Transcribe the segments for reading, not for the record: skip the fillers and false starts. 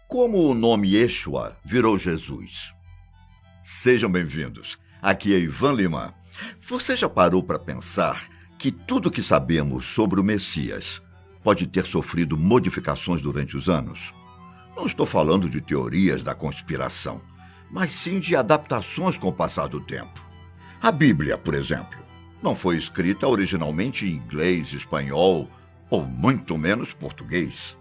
Como o nome Yeshua virou Jesus? Sejam bem-vindos. Aqui é Ivan Lima. Você já parou para pensar que tudo que sabemos sobre o Messias pode ter sofrido modificações durante os anos? Não estou falando de teorias da conspiração, mas sim de adaptações com o passar do tempo. A Bíblia, por exemplo, não foi escrita originalmente em inglês, espanhol ou muito menos português.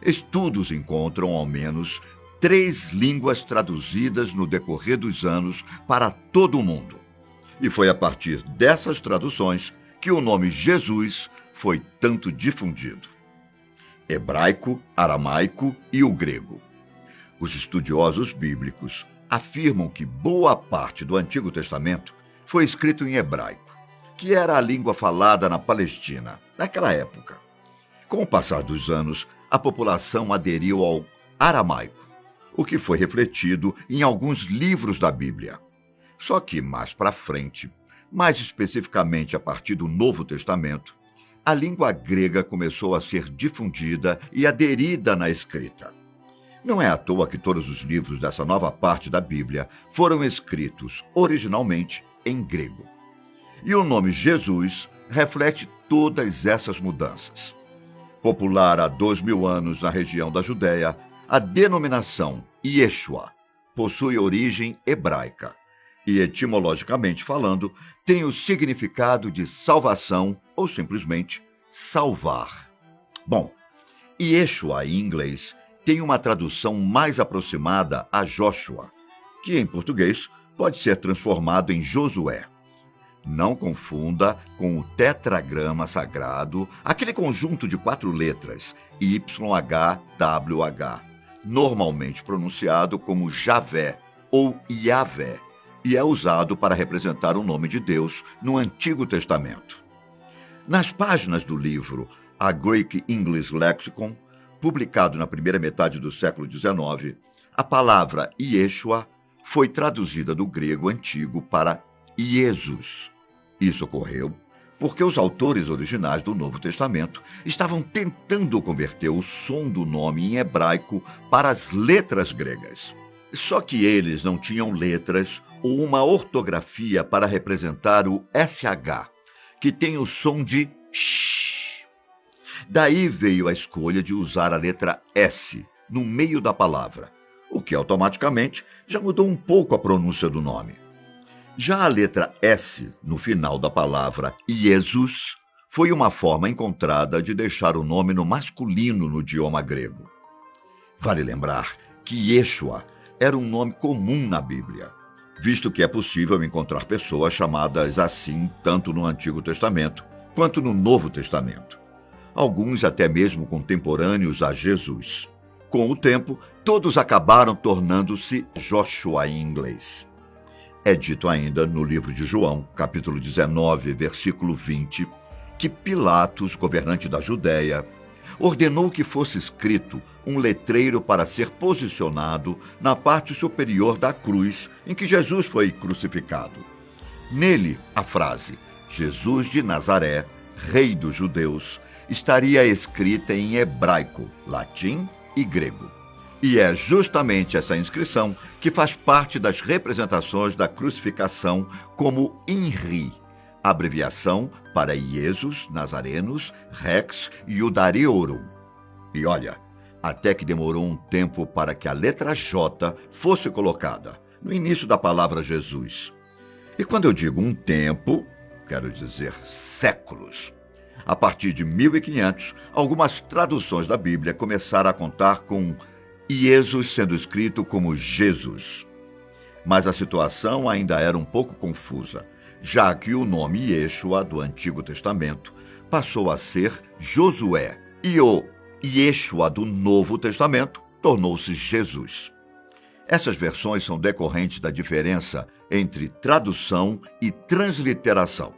Estudos encontram ao menos 3 línguas traduzidas no decorrer dos anos para todo o mundo. E foi a partir dessas traduções que o nome Jesus foi tanto difundido. Hebraico, aramaico e o grego. Os estudiosos bíblicos afirmam que boa parte do Antigo Testamento foi escrito em hebraico, que era a língua falada na Palestina, naquela época. Com o passar dos anos, a população aderiu ao aramaico, o que foi refletido em alguns livros da Bíblia. Só que mais para frente, mais especificamente a partir do Novo Testamento, a língua grega começou a ser difundida e aderida na escrita. Não é à toa que todos os livros dessa nova parte da Bíblia foram escritos originalmente em grego. E o nome Jesus reflete todas essas mudanças. Popular há 2000 anos na região da Judéia, a denominação Yeshua possui origem hebraica e, etimologicamente falando, tem o significado de salvação ou simplesmente salvar. Bom, Yeshua em inglês tem uma tradução mais aproximada a Joshua, que em português pode ser transformado em Josué. Não confunda com o tetragrama sagrado, aquele conjunto de 4 letras, YHWH, normalmente pronunciado como Javé ou Yahvé, e é usado para representar o nome de Deus no Antigo Testamento. Nas páginas do livro A Greek English Lexicon, publicado na primeira metade do século XIX, a palavra Yeshua foi traduzida do grego antigo para Jesus. Isso ocorreu porque os autores originais do Novo Testamento estavam tentando converter o som do nome em hebraico para as letras gregas. Só que eles não tinham letras ou uma ortografia para representar o SH, que tem o som de sh. Daí veio a escolha de usar a letra S no meio da palavra, o que automaticamente já mudou um pouco a pronúncia do nome. Já a letra S no final da palavra Jesus foi uma forma encontrada de deixar o nome no masculino no idioma grego. Vale lembrar que Yeshua era um nome comum na Bíblia, visto que é possível encontrar pessoas chamadas assim tanto no Antigo Testamento quanto no Novo Testamento. Alguns até mesmo contemporâneos a Jesus. Com o tempo, todos acabaram tornando-se Joshua em inglês. É dito ainda no livro de João, capítulo 19, versículo 20, que Pilatos, governante da Judéia, ordenou que fosse escrito um letreiro para ser posicionado na parte superior da cruz em que Jesus foi crucificado. Nele, a frase Jesus de Nazaré, Rei dos Judeus, estaria escrita em hebraico, latim e grego. E é justamente essa inscrição que faz parte das representações da crucificação como INRI, abreviação para Iesus Nazarenus Rex Iudareorum. E olha, até que demorou um tempo para que a letra J fosse colocada no início da palavra Jesus. E quando eu digo um tempo, quero dizer séculos. A partir de 1500, algumas traduções da Bíblia começaram a contar com Jesus sendo escrito como Jesus. Mas a situação ainda era um pouco confusa, já que o nome Yeshua do Antigo Testamento passou a ser Josué e o Yeshua do Novo Testamento tornou-se Jesus. Essas versões são decorrentes da diferença entre tradução e transliteração.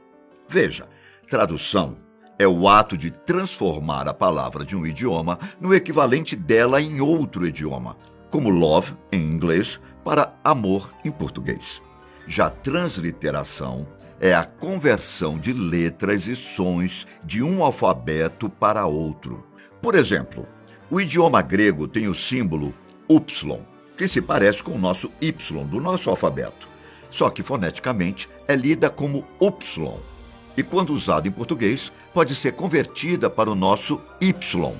Veja, tradução é o ato de transformar a palavra de um idioma no equivalente dela em outro idioma, como love, em inglês, para amor, em português. Já transliteração é a conversão de letras e sons de um alfabeto para outro. Por exemplo, o idioma grego tem o símbolo Y, que se parece com o nosso Y do nosso alfabeto, só que foneticamente é lida como Y. E quando usado em português, pode ser convertida para o nosso Y,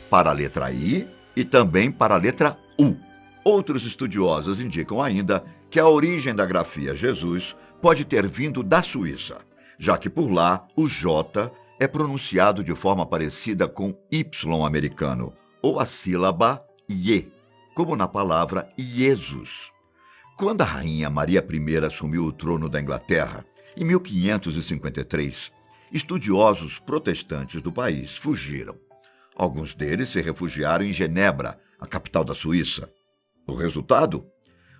para a letra I e também para a letra U. Outros estudiosos indicam ainda que a origem da grafia Jesus pode ter vindo da Suíça, já que por lá o J é pronunciado de forma parecida com Y americano, ou a sílaba IE, como na palavra Jesus. Quando a rainha Maria I assumiu o trono da Inglaterra, em 1553, estudiosos protestantes do país fugiram. Alguns deles se refugiaram em Genebra, a capital da Suíça. O resultado?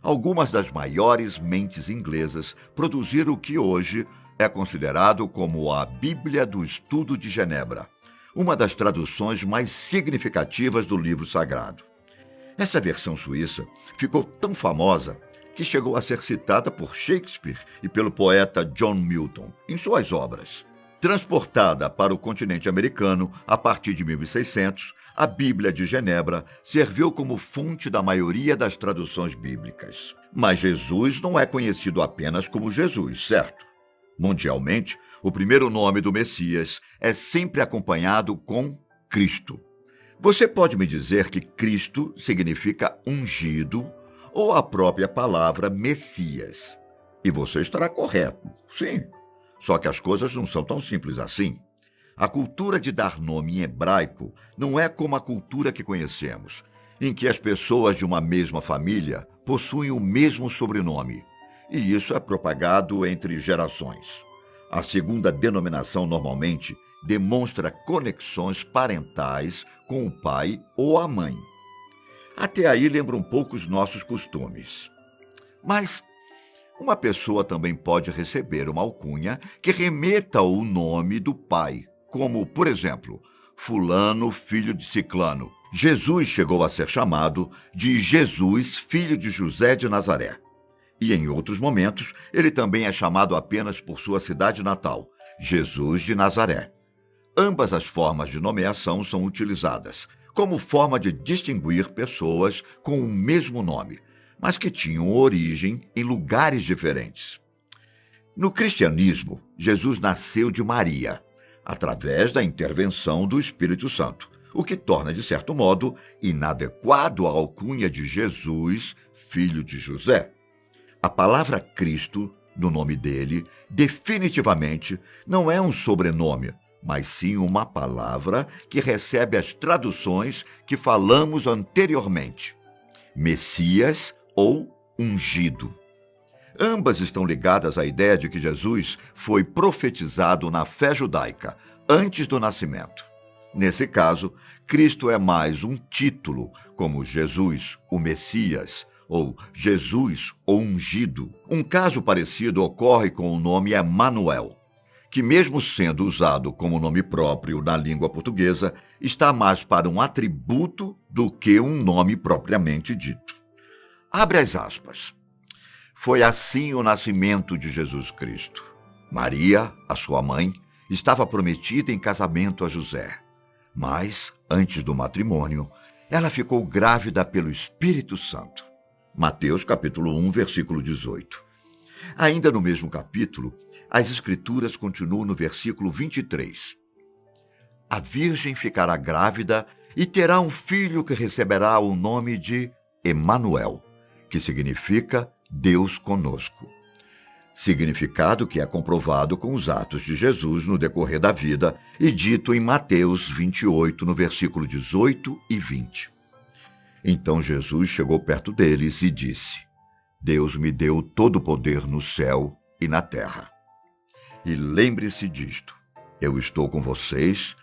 Algumas das maiores mentes inglesas produziram o que hoje é considerado como a Bíblia do Estudo de Genebra, uma das traduções mais significativas do livro sagrado. Essa versão suíça ficou tão famosa que chegou a ser citada por Shakespeare e pelo poeta John Milton em suas obras. Transportada para o continente americano a partir de 1600, a Bíblia de Genebra serviu como fonte da maioria das traduções bíblicas. Mas Jesus não é conhecido apenas como Jesus, certo? Mundialmente, o primeiro nome do Messias é sempre acompanhado com Cristo. Você pode me dizer que Cristo significa ungido ou a própria palavra Messias? E você estará correto, sim. Só que as coisas não são tão simples assim. A cultura de dar nome em hebraico não é como a cultura que conhecemos, em que as pessoas de uma mesma família possuem o mesmo sobrenome, e isso é propagado entre gerações. A segunda denominação normalmente demonstra conexões parentais com o pai ou a mãe. Até aí lembra um pouco os nossos costumes. Mas uma pessoa também pode receber uma alcunha que remeta ao nome do pai, como, por exemplo, fulano, filho de ciclano. Jesus chegou a ser chamado de Jesus, filho de José de Nazaré. E em outros momentos, ele também é chamado apenas por sua cidade natal, Jesus de Nazaré. Ambas as formas de nomeação são utilizadas como forma de distinguir pessoas com o mesmo nome, mas que tinham origem em lugares diferentes. No cristianismo, Jesus nasceu de Maria, através da intervenção do Espírito Santo, o que torna, de certo modo, inadequado a alcunha de Jesus, filho de José. A palavra Cristo, no nome dele, definitivamente não é um sobrenome, mas sim uma palavra que recebe as traduções que falamos anteriormente: Messias ou ungido. Ambas estão ligadas à ideia de que Jesus foi profetizado na fé judaica, antes do nascimento. Nesse caso, Cristo é mais um título, como Jesus, o Messias, ou Jesus, o ungido. Um caso parecido ocorre com o nome Emanuel, que mesmo sendo usado como nome próprio na língua portuguesa, está mais para um atributo do que um nome propriamente dito. Abre as aspas. Foi assim o nascimento de Jesus Cristo. Maria, a sua mãe, estava prometida em casamento a José. Mas, antes do matrimônio, ela ficou grávida pelo Espírito Santo. Mateus capítulo 1, versículo 18. Ainda no mesmo capítulo, as Escrituras continuam no versículo 23. A virgem ficará grávida e terá um filho que receberá o nome de Emanuel, que significa Deus conosco. Significado que é comprovado com os atos de Jesus no decorrer da vida e dito em Mateus 28, no versículo 18 e 20. Então Jesus chegou perto deles e disse: Deus me deu todo o poder no céu e na terra. E lembre-se disto, eu estou com vocês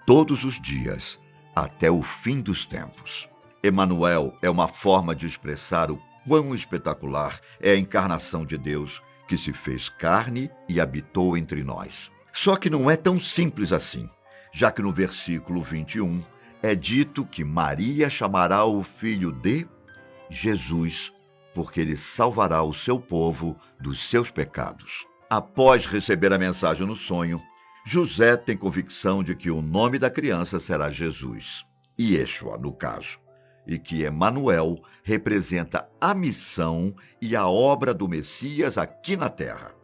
todos os dias, até o fim dos tempos. Emanuel é uma forma de expressar o quão espetacular é a encarnação de Deus, que se fez carne e habitou entre nós. Só que não é tão simples assim, já que no versículo 21 é dito que Maria chamará o filho de Jesus, porque ele salvará o seu povo dos seus pecados. Após receber a mensagem no sonho, José tem convicção de que o nome da criança será Jesus, Yeshua, no caso. e que Emanuel representa a missão e a obra do Messias aqui na terra.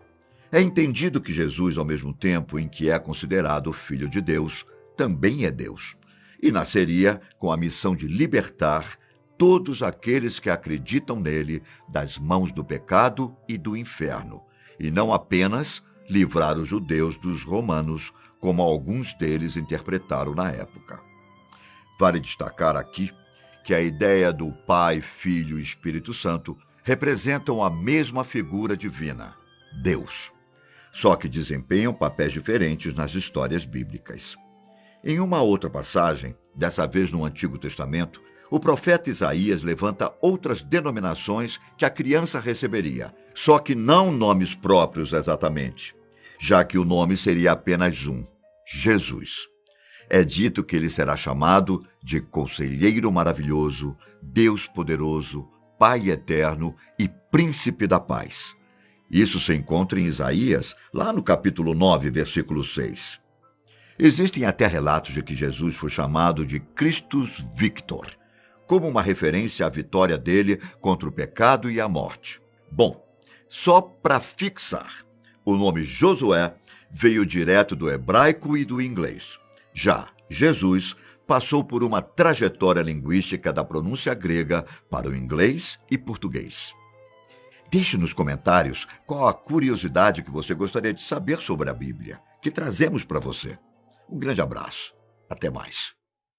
É entendido que Jesus, ao mesmo tempo em que é considerado Filho de Deus, também é Deus, e nasceria com a missão de libertar todos aqueles que acreditam nele das mãos do pecado e do inferno, e não apenas livrar os judeus dos romanos, como alguns deles interpretaram na época. Vale destacar aqui que a ideia do Pai, Filho e Espírito Santo representam a mesma figura divina, Deus, só que desempenham papéis diferentes nas histórias bíblicas. Em uma outra passagem, dessa vez no Antigo Testamento, o profeta Isaías levanta outras denominações que a criança receberia, só que não nomes próprios exatamente, já que o nome seria apenas um, Jesus. É dito que ele será chamado de Conselheiro Maravilhoso, Deus Poderoso, Pai Eterno e Príncipe da Paz. Isso se encontra em Isaías, lá no capítulo 9, versículo 6. Existem até relatos de que Jesus foi chamado de Christus Victor, como uma referência à vitória dele contra o pecado e a morte. Bom, só para fixar, o nome Josué veio direto do hebraico e do inglês. Já Jesus passou por uma trajetória linguística da pronúncia grega para o inglês e português. Deixe nos comentários qual a curiosidade que você gostaria de saber sobre a Bíblia, que trazemos para você. Um grande abraço. Até mais.